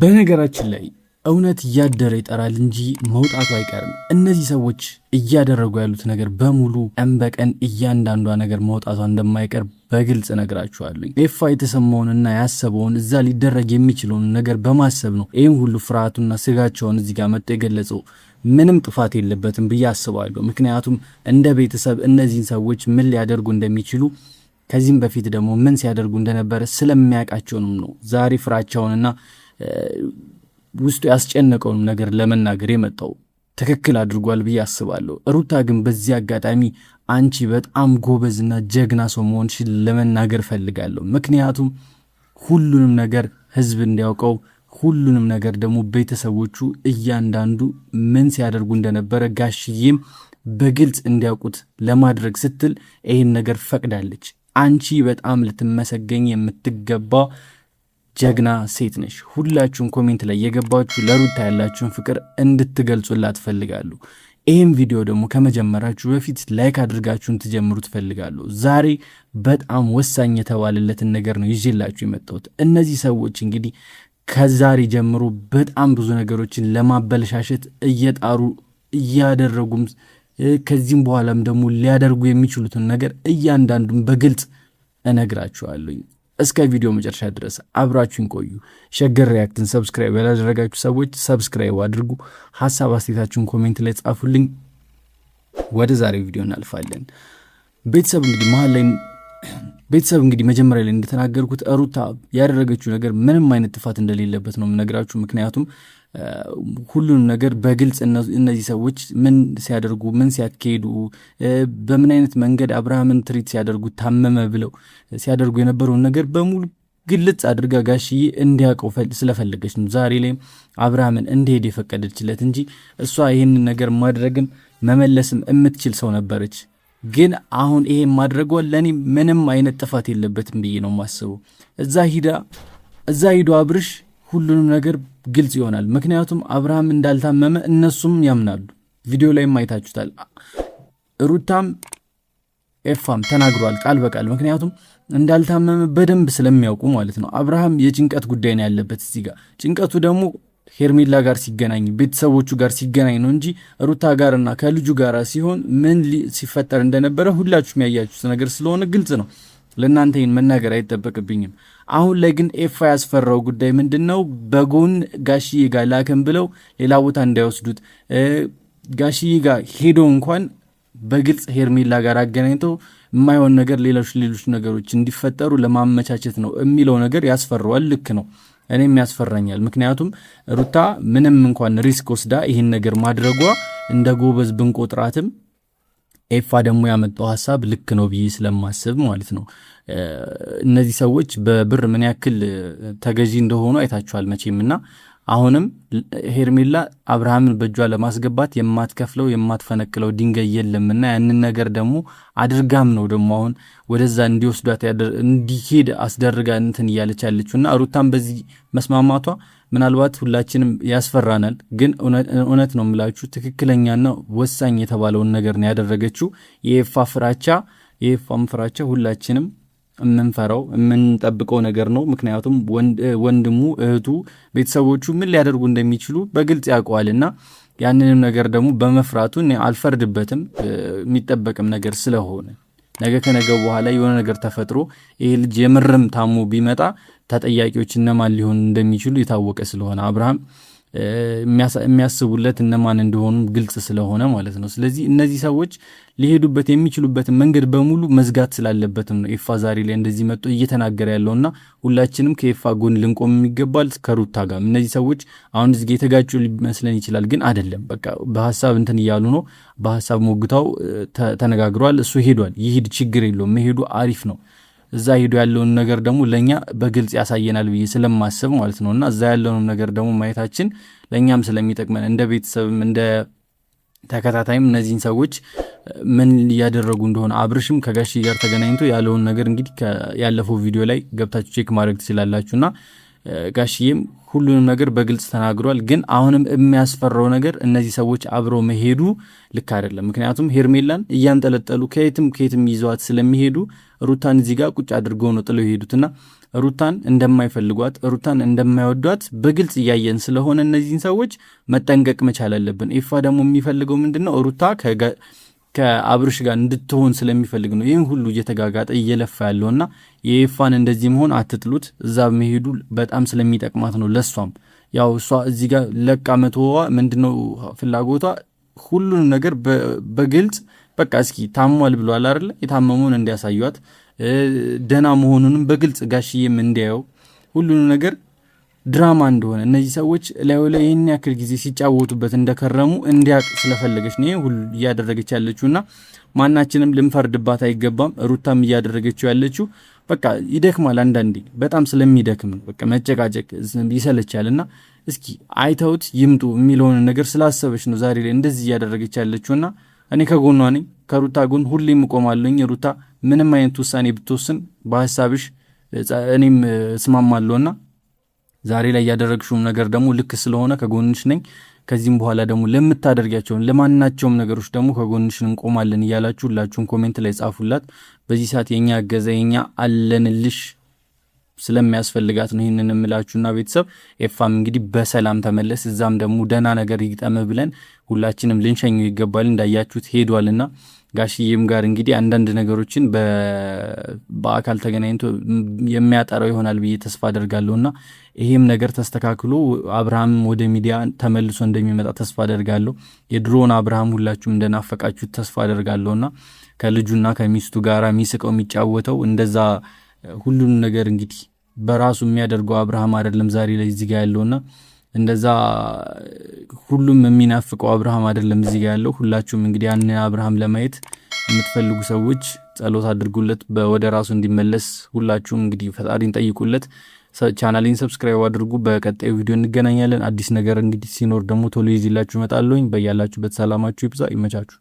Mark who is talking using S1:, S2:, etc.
S1: በነገራችን ላይ እውነት እያደረ ይጠራል እንጂ መውጣቱ አይቀርም። እነዚህ ሰዎች እያደረጉ ያሉት ነገር በሙሉ ቀን በቀን እያንዳንዷ ነገር መውጣቷ እንደማይቀር በግልጽ ነግራችኋለሁ። ኤፋ የተሰማውንና ያሰበውን እዛ ሊደረግ የሚችለውን ነገር በማሰብ ነው ይህን ሁሉ ፍርሃቱና ስጋቸውን እዚህ ጋር መጥቶ የገለጸው። ምንም ጥፋት የለበትም ብዬ አስባለሁ። ምክንያቱም እንደ ቤተሰብ እነዚህን ሰዎች ምን ሊያደርጉ እንደሚችሉ ከዚህም በፊት ደግሞ ምን ሲያደርጉ እንደነበረ ስለሚያውቃቸውንም ነው ዛሬ ፍራቻውንና ውስጡ ያስጨነቀውን ነገር ለመናገር የመጣው። ትክክል አድርጓል ብዬ አስባለሁ። ሩታ ግን በዚህ አጋጣሚ አንቺ በጣም ጎበዝና ጀግና ሰው መሆንሽን ለመናገር ፈልጋለሁ። ምክንያቱም ሁሉንም ነገር ህዝብ እንዲያውቀው፣ ሁሉንም ነገር ደግሞ ቤተሰቦቹ እያንዳንዱ ምን ሲያደርጉ እንደነበረ ጋሽዬም በግልጽ እንዲያውቁት ለማድረግ ስትል ይህን ነገር ፈቅዳለች። አንቺ በጣም ልትመሰገኝ የምትገባ ጀግና ሴት ነሽ። ሁላችሁም ኮሜንት ላይ የገባችሁ ለሩታ ያላችሁን ፍቅር እንድትገልጹላት ፈልጋለሁ። ይህም ቪዲዮ ደግሞ ከመጀመራችሁ በፊት ላይክ አድርጋችሁን ትጀምሩ ትፈልጋለሁ። ዛሬ በጣም ወሳኝ የተባለለትን ነገር ነው ይዤላችሁ የመጣሁት። እነዚህ ሰዎች እንግዲህ ከዛሬ ጀምሮ በጣም ብዙ ነገሮችን ለማበለሻሸት እየጣሩ እያደረጉም ከዚህም በኋላም ደግሞ ሊያደርጉ የሚችሉትን ነገር እያንዳንዱን በግልጽ እነግራችኋለሁ። እስከ ቪዲዮ መጨረሻ ድረስ አብራችሁን ቆዩ። ሸገር ሪያክትን ሰብስክራይብ ያላደረጋችሁ ሰዎች ሰብስክራይብ አድርጉ። ሐሳብ አስተያየታችሁን ኮሜንት ላይ ጻፉልኝ። ወደ ዛሬው ቪዲዮ እናልፋለን። ቤተሰብ እንግዲህ መጀመሪያ ላይ እንደተናገርኩት ሩታ ያደረገችው ነገር ምንም አይነት ጥፋት እንደሌለበት ነው የምነግራችሁ። ምክንያቱም ሁሉንም ነገር በግልጽ እነዚህ ሰዎች ምን ሲያደርጉ ምን ሲያካሂዱ በምን አይነት መንገድ አብርሃምን ትሪት ሲያደርጉ ታመመ ብለው ሲያደርጉ የነበረውን ነገር በሙሉ ግልጽ አድርጋ ጋሽዬ እንዲያውቀው ስለፈለገች ነው ዛሬ ላይ አብርሃምን እንዲሄድ የፈቀደችለት እንጂ እሷ ይህንን ነገር ማድረግም መመለስም የምትችል ሰው ነበረች። ግን አሁን ይሄ ማድረጓ ለኔ ምንም አይነት ጥፋት የለበትም ብዬ ነው የማስበው። እዛ ሂዶ አብርሽ ሁሉንም ነገር ግልጽ ይሆናል። ምክንያቱም አብርሃም እንዳልታመመ እነሱም ያምናሉ። ቪዲዮ ላይም አይታችሁታል። ሩታም ኤፋም ተናግሯል ቃል በቃል። ምክንያቱም እንዳልታመመ በደንብ ስለሚያውቁ ማለት ነው። አብርሃም የጭንቀት ጉዳይ ነው ያለበት እዚህ ጋር። ጭንቀቱ ደግሞ ሄርሜላ ጋር ሲገናኝ ቤተሰቦቹ ጋር ሲገናኝ ነው እንጂ ሩታ ጋርና ከልጁ ጋር ሲሆን ምን ሲፈጠር እንደነበረ ሁላችሁም ያያችሁት ነገር ስለሆነ ግልጽ ነው። ለእናንተ ይህን መናገር አይጠበቅብኝም። አሁን ላይ ግን ኤፋ ያስፈራው ጉዳይ ምንድን ነው? በጎን ጋሽዬ ጋር ላከን ብለው ሌላ ቦታ እንዳይወስዱት ጋሽዬ ጋር ሄዶ እንኳን በግልጽ ሄርሜላ ጋር አገናኝተው የማይሆን ነገር ሌሎች ነገሮች እንዲፈጠሩ ለማመቻቸት ነው የሚለው ነገር ያስፈራዋል። ልክ ነው፣ እኔም ያስፈራኛል። ምክንያቱም ሩታ ምንም እንኳን ሪስክ ወስዳ ይህን ነገር ማድረጓ እንደ ጎበዝ ብንቆጥራትም ኤፋ ደግሞ ያመጣው ሐሳብ ልክ ነው ብዬ ስለማስብ ማለት ነው። እነዚህ ሰዎች በብር ምን ያክል ተገዢ እንደሆኑ አይታችኋል መቼምና አሁንም ሄርሜላ አብርሃምን በእጇ ለማስገባት የማትከፍለው የማትፈነቅለው ድንጋይ የለምና ያንን ነገር ደግሞ አድርጋም ነው ደግሞ አሁን ወደዛ እንዲወስዷት እንዲሄድ አስደርጋ እንትን እያለች ያለችውና ሩታም በዚህ መስማማቷ ምናልባት ሁላችንም ያስፈራናል። ግን እውነት ነው የምላችሁ ትክክለኛና ወሳኝ የተባለውን ነገር ነው ያደረገችው። የኤፋም ፍራቻ ሁላችንም የምንፈራው የምንጠብቀው ነገር ነው። ምክንያቱም ወንድሙ እህቱ ቤተሰቦቹ ምን ሊያደርጉ እንደሚችሉ በግልጽ ያውቀዋልና ያንንም ነገር ደግሞ በመፍራቱ አልፈርድበትም። የሚጠበቅም ነገር ስለሆነ ነገ ከነገ በኋላ የሆነ ነገር ተፈጥሮ ይሄ ልጅ የምርም ታሞ ቢመጣ ተጠያቂዎች እነማን ሊሆኑ እንደሚችሉ የታወቀ ስለሆነ አብርሃም የሚያስቡለት እነማን እንደሆኑ ግልጽ ስለሆነ ማለት ነው። ስለዚህ እነዚህ ሰዎች ሊሄዱበት የሚችሉበትን መንገድ በሙሉ መዝጋት ስላለበትም ነው ኤፋ ዛሬ ላይ እንደዚህ መጥቶ እየተናገረ ያለውና ሁላችንም ከኤፋ ጎን ልንቆም የሚገባል። ከሩታ ጋር እነዚህ ሰዎች አሁን እዚህ የተጋጩ ሊመስለን ይችላል፣ ግን አይደለም። በቃ በሐሳብ እንትን እያሉ ነው። በሐሳብ ሞግታው ተነጋግሯል። እሱ ሄዷል። ይሄድ ችግር የለውም፣ መሄዱ አሪፍ ነው። እዛ ሄዶ ያለውን ነገር ደግሞ ለኛ በግልጽ ያሳየናል ብዬ ስለማስብ ማለት ነውና እዛ ያለውን ነገር ደግሞ ማየታችን ለኛም ስለሚጠቅመን እንደ ቤተሰብም እንደ ተከታታይም እነዚህን ሰዎች ምን እያደረጉ እንደሆነ አብርሽም ከጋሽ ጋር ተገናኝቶ ያለውን ነገር እንግዲህ ያለፈው ቪዲዮ ላይ ገብታችሁ ቼክ ማድረግ ትችላላችሁና ጋሽዬም ሁሉንም ነገር በግልጽ ተናግሯል። ግን አሁንም የሚያስፈራው ነገር እነዚህ ሰዎች አብረው መሄዱ ልክ አይደለም። ምክንያቱም ሄርሜላን እያንጠለጠሉ ከየትም ይዘዋት ስለሚሄዱ ሩታን እዚህ ጋር ቁጭ አድርገው ነው ጥለው ይሄዱትና ሩታን እንደማይፈልጓት ሩታን እንደማይወዷት በግልጽ እያየን ስለሆነ እነዚህን ሰዎች መጠንቀቅ መቻል አለብን። ኤፋ ደግሞ የሚፈልገው ምንድነው? ሩታ ከአብርሽ ጋር እንድትሆን ስለሚፈልግ ነው ይህን ሁሉ እየተጋጋጠ እየለፋ ያለውና የኤፋን እንደዚህ መሆን አትጥሉት። እዛ መሄዱ በጣም ስለሚጠቅማት ነው ለሷም። ያው እሷ እዚህ ጋር ለቃ መተወዋ ምንድነው ፍላጎቷ? ሁሉንም ነገር በግልጽ በቃ እስኪ ታሟል ብሏል አይደል? የታመሙን እንዲያሳዩት ደና መሆኑንም በግልጽ ጋሽዬም እንዲያየው ሁሉንም ነገር ድራማ እንደሆነ እነዚህ ሰዎች ላይ ይህን ያክል ጊዜ ሲጫወቱበት እንደከረሙ እንዲያቅ ስለፈለገች ነው ሁሉ እያደረገች ያለችውና ማናችንም ልንፈርድባት አይገባም። ሩታም እያደረገችው ያለችው በቃ ይደክማል። አንዳንዴ በጣም ስለሚደክም በቃ መጨቃጨቅ ይሰለቻልና እስኪ አይተውት ይምጡ የሚለውን ነገር ስላሰበች ነው ዛሬ ላይ እንደዚህ እያደረገች ያለችውና እኔ ከጎኗ ነኝ። ከሩታ ጎን ሁሌም እቆማለሁኝ። ሩታ ምንም አይነት ውሳኔ ብትወስን በሐሳብሽ እኔም እስማማለሁና ዛሬ ላይ ያደረግሽውም ነገር ደግሞ ልክ ስለሆነ ከጎንሽ ነኝ። ከዚህም በኋላ ደግሞ ለምታደርጋቸውን ለማናቸውም ነገሮች ደግሞ ከጎንሽ እንቆማለን እያላችሁ ሁላችሁም ኮሜንት ላይ ጻፉላት። በዚህ ሰዓት የኛ እገዛ የኛ አለንልሽ ስለሚያስፈልጋት ነው ይህንን እምላችሁና ቤተሰብ ኤፋም እንግዲህ በሰላም ተመለስ፣ እዛም ደግሞ ደህና ነገር ይግጠምህ ብለን ሁላችንም ልንሸኘው ይገባል። እንዳያችሁት ሄዷልና ጋሽዬም ጋር እንግዲህ አንዳንድ ነገሮችን በአካል ተገናኝቶ የሚያጠራው ይሆናል ብዬ ተስፋ አደርጋለሁና ይሄም ነገር ተስተካክሎ አብርሃም ወደ ሚዲያ ተመልሶ እንደሚመጣ ተስፋ አደርጋለሁ። የድሮውን አብርሃም ሁላችሁም እንደናፈቃችሁት ተስፋ አደርጋለሁና ከልጁና ከሚስቱ ጋር የሚስቀው የሚጫወተው እንደዛ ሁሉንም ነገር እንግዲህ በራሱ የሚያደርገው አብርሃም አይደለም ዛሬ ላይ እዚህ ጋር ያለውና እንደዛ ሁሉም የሚናፍቀው አብርሃም አይደለም እዚህ ጋር ያለው። ሁላችሁም እንግዲህ ያን አብርሃም ለማየት የምትፈልጉ ሰዎች ጸሎት አድርጉለት ወደ ራሱ እንዲመለስ። ሁላችሁም እንግዲህ ፈጣሪን ጠይቁለት። ቻናሌን ሰብስክራይብ አድርጉ። በቀጣዩ ቪዲዮ እንገናኛለን። አዲስ ነገር እንግዲህ ሲኖር ደግሞ ቶሎ ይዤላችሁ እመጣለሁኝ። በያላችሁበት ሰላማችሁ ይብዛ። ይመቻችሁ።